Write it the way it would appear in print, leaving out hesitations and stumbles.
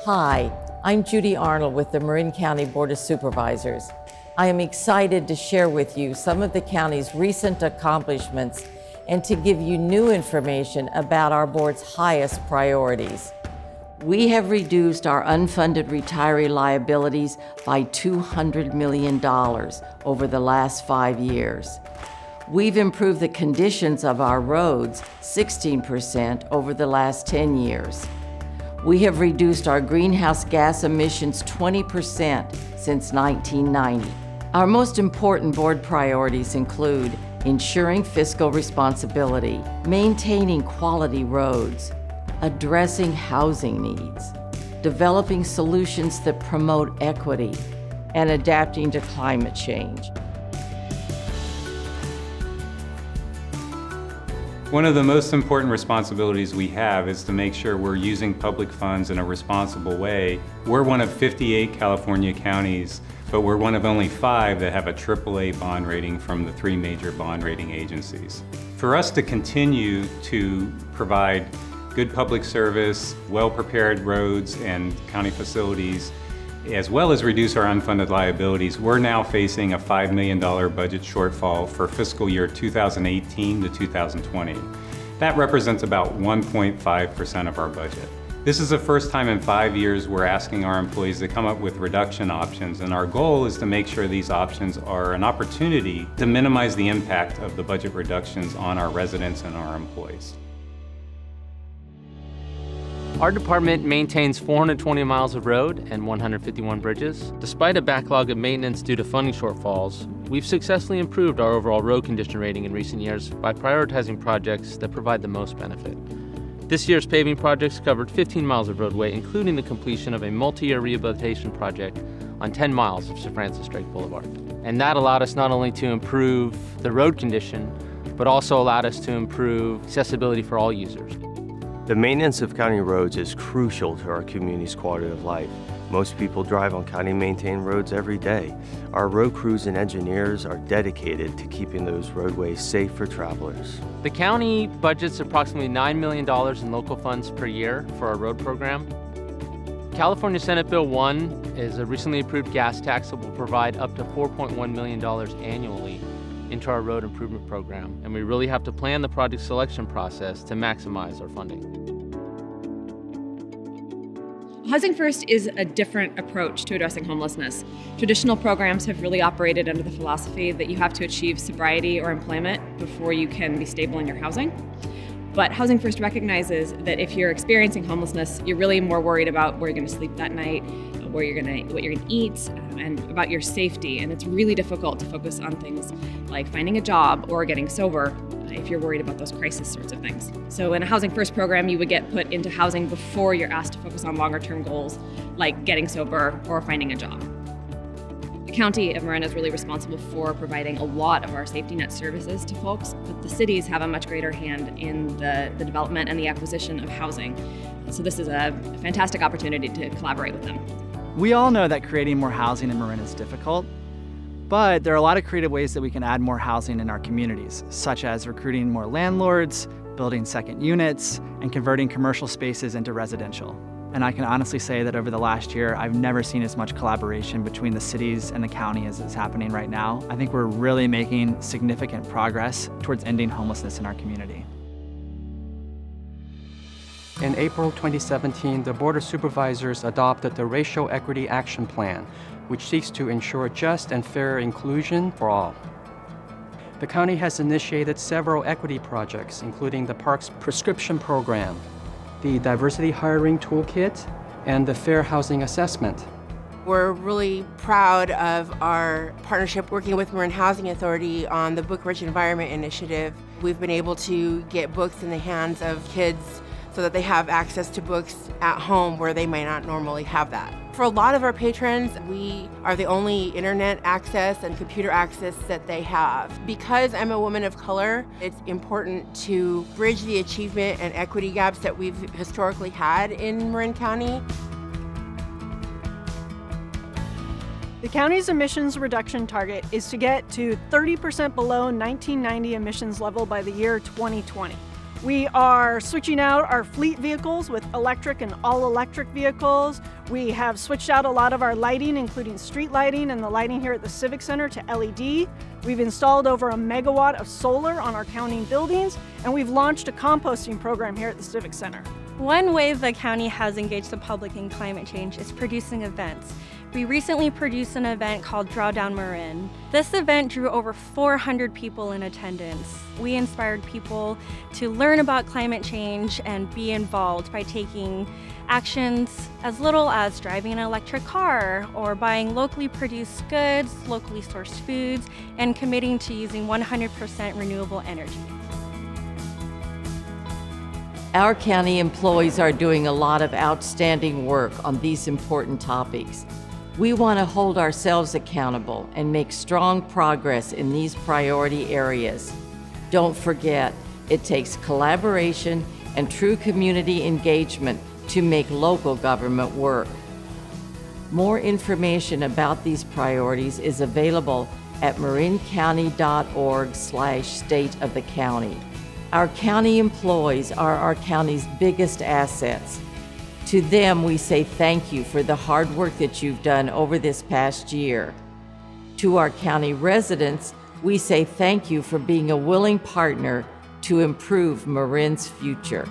Hi, I'm Judy Arnold with the Marin County Board of Supervisors. I am excited to share with you some of the county's recent accomplishments and to give you new information about our board's highest priorities. We have reduced our unfunded retiree liabilities by $200 million over the last 5 years. We've improved the conditions of our roads 16% over the last 10 years. We have reduced our greenhouse gas emissions 20% since 1990. Our most important board priorities include ensuring fiscal responsibility, maintaining quality roads, addressing housing needs, developing solutions that promote equity, and adapting to climate change. One of the most important responsibilities we have is to make sure we're using public funds in a responsible way. We're one of 58 California counties, but we're one of only 5 that have a AAA bond rating from the 3 major bond rating agencies. For us to continue to provide good public service, well-prepared roads and county facilities, as well as reduce our unfunded liabilities, we're now facing a $5 million budget shortfall for fiscal year 2018 to 2020. That represents about 1.5% of our budget. This is the first time in 5 years we're asking our employees to come up with reduction options, and our goal is to make sure these options are an opportunity to minimize the impact of the budget reductions on our residents and our employees. Our department maintains 420 miles of road and 151 bridges. Despite a backlog of maintenance due to funding shortfalls, we've successfully improved our overall road condition rating in recent years by prioritizing projects that provide the most benefit. This year's paving projects covered 15 miles of roadway, including the completion of a multi-year rehabilitation project on 10 miles of Sir Francis Drake Boulevard. And that allowed us not only to improve the road condition, but also allowed us to improve accessibility for all users. The maintenance of county roads is crucial to our community's quality of life. Most people drive on county-maintained roads every day. Our road crews and engineers are dedicated to keeping those roadways safe for travelers. The county budgets approximately $9 million in local funds per year for our road program. California Senate Bill 1 is a recently approved gas tax that will provide up to $4.1 million annually into our road improvement program, and we really have to plan the project selection process to maximize our funding. Housing First is a different approach to addressing homelessness. Traditional programs have really operated under the philosophy that you have to achieve sobriety or employment before you can be stable in your housing. But Housing First recognizes that if you're experiencing homelessness, you're really more worried about where you're going to sleep that night, what you're going to eat, and about your safety. And it's really difficult to focus on things like finding a job or getting sober if you're worried about those crisis sorts of things. So in a Housing First program, you would get put into housing before you're asked to focus on longer term goals like getting sober or finding a job. The County of Marin is really responsible for providing a lot of our safety net services to folks, but the cities have a much greater hand in the development and the acquisition of housing. So this is a fantastic opportunity to collaborate with them. We all know that creating more housing in Marin is difficult, but there are a lot of creative ways that we can add more housing in our communities, such as recruiting more landlords, building second units, and converting commercial spaces into residential. And I can honestly say that over the last year, I've never seen as much collaboration between the cities and the county as is happening right now. I think we're really making significant progress towards ending homelessness in our community. In April 2017, the Board of Supervisors adopted the Racial Equity Action Plan, which seeks to ensure just and fair inclusion for all. The county has initiated several equity projects, including the Parks Prescription Program, the Diversity Hiring Toolkit, and the Fair Housing Assessment. We're really proud of our partnership working with Marin Housing Authority on the Book Rich Environment Initiative. We've been able to get books in the hands of kids so that they have access to books at home where they may not normally have that. For a lot of our patrons, we are the only internet access and computer access that they have. Because I'm a woman of color, it's important to bridge the achievement and equity gaps that we've historically had in Marin County. The county's emissions reduction target is to get to 30% below 1990 emissions level by the year 2020. We are switching out our fleet vehicles with electric and all-electric vehicles. We have switched out a lot of our lighting, including street lighting and the lighting here at the Civic Center, to LED. We've installed over 1 megawatt of solar on our county buildings, and we've launched a composting program here at the Civic Center. One way the county has engaged the public in climate change is producing events. We recently produced an event called Drawdown Marin. This event drew over 400 people in attendance. We inspired people to learn about climate change and be involved by taking actions as little as driving an electric car or buying locally produced goods, locally sourced foods, and committing to using 100% renewable energy. Our county employees are doing a lot of outstanding work on these important topics. We want to hold ourselves accountable and make strong progress in these priority areas. Don't forget, it takes collaboration and true community engagement to make local government work. More information about these priorities is available at marincounty.org/state of the county. Our county employees are our county's biggest assets. To them, we say thank you for the hard work that you've done over this past year. To our county residents, we say thank you for being a willing partner to improve Marin's future.